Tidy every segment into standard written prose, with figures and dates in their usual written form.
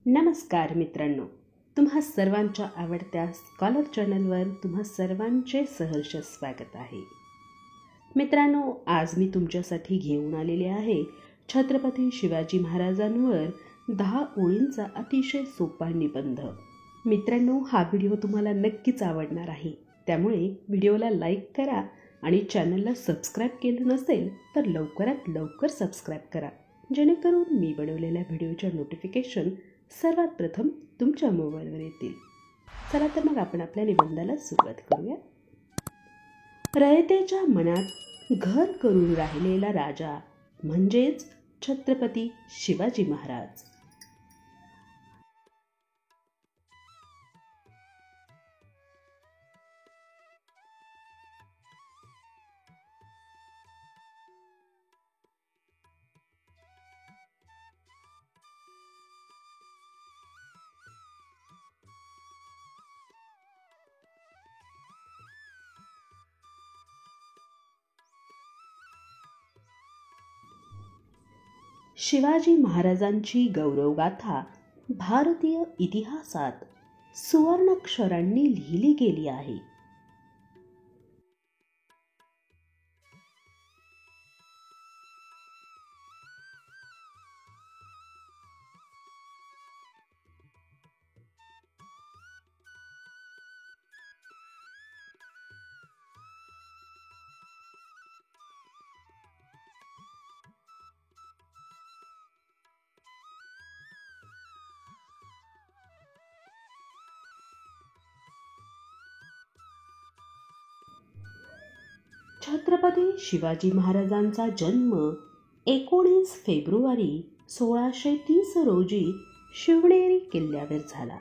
नमस्कार मित्रांनो, तुम्हा सर्वांच्या आवडत्या स्कॉलर चॅनलवर तुम्हा सर्वांचे सहर्ष स्वागत आहे. मित्रांनो, आज मी तुमच्यासाठी घेऊन आलेले आहे छत्रपती शिवाजी महाराजांवर 10 ओळींचा अतिशय सोपा निबंध. मित्रांनो, हा व्हिडिओ तुम्हाला नक्कीच आवडणार आहे, त्यामुळे व्हिडिओला लाईक करा आणि चॅनलला सबस्क्राईब केलं नसेल तर लवकरात लवकर सबस्क्राईब करा, जेणेकरून मी बनवलेल्या व्हिडिओच्या नोटिफिकेशन सर्वात प्रथम तुमच्या मोबाईलवर येतील. चला तर मग आपण आपल्या निबंधाला सुरुवात करूया. रयतेच्या मनात घर करून राहिलेला राजा म्हणजेच छत्रपती शिवाजी महाराज. शिवाजी महाराजांची गौरवगाथा भारतीय इतिहासात सुवर्णाक्षरांनी लिहिली गेली आहे. छत्रपती शिवाजी महाराजांचा जन्म 19 फेब्रुवारी 1630 रोजी शिवनेरी किल्ल्यावर झाला.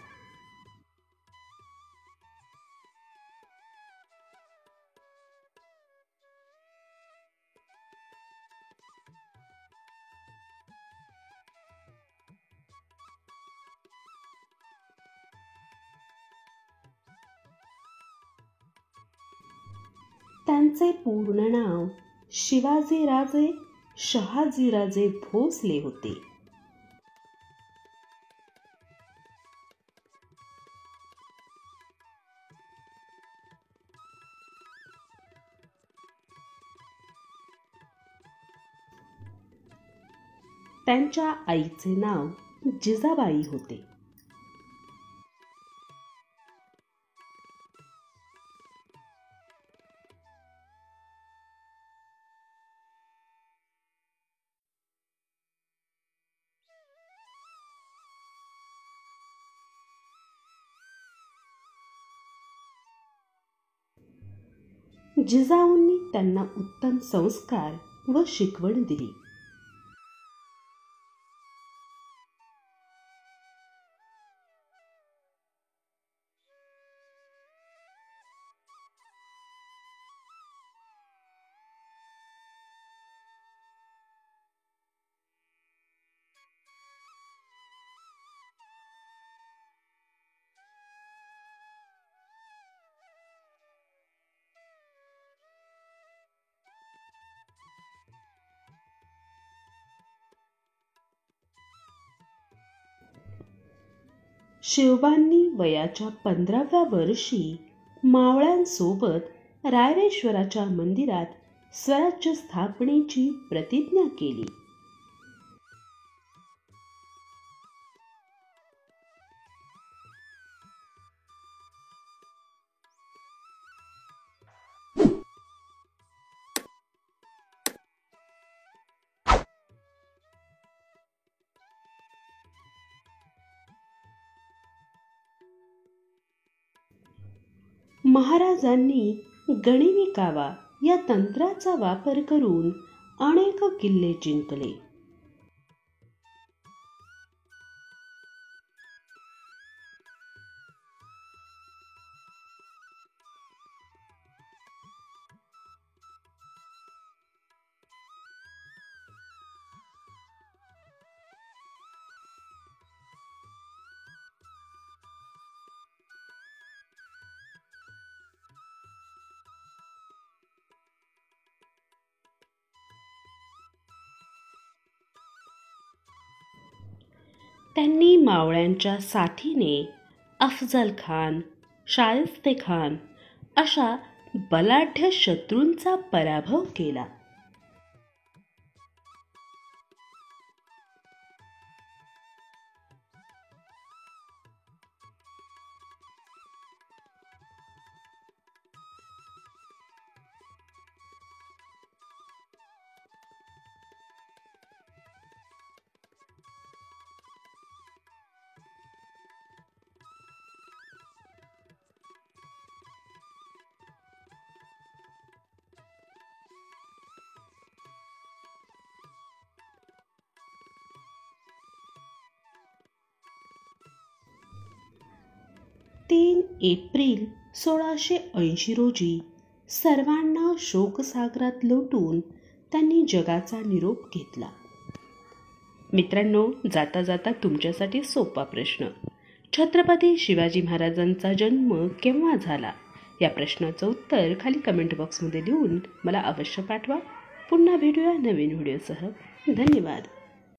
त्यांचे पूर्ण नाव शिवाजीराजे शहाजीराजे भोसले होते. त्यांच्या आईचे नाव जिजाबाई होते. जिजाऊंनी त्यांना उत्तम संस्कार व शिकवण दिली. शिवबांनी वयाच्या 15व्या वर्षी मावळ्यांसोबत रायरेश्वराच्या मंदिरात स्वराज्य स्थापनेची प्रतिज्ञा केली. महाराजांनी गणिमी कावा या तंत्राचा वापर करून अनेक किल्ले जिंकले. त्यांनी मावळ्यांच्या साथीने अफजल खान, शायस्ते खान अशा बलाढ्य शत्रूंचा पराभव केला. तीन एप्रिल 1680 रोजी सर्वांना शोकसागरात लोटून त्यांनी जगाचा निरोप घेतला. मित्रांनो, जाता जाता तुमच्यासाठी सोपा प्रश्न. छत्रपती शिवाजी महाराजांचा जन्म केव्हा झाला? या प्रश्नाचं उत्तर खाली कमेंट बॉक्समध्ये लिहून मला अवश्य पाठवा. पुन्हा भेटूया नवीन व्हिडिओसह. धन्यवाद.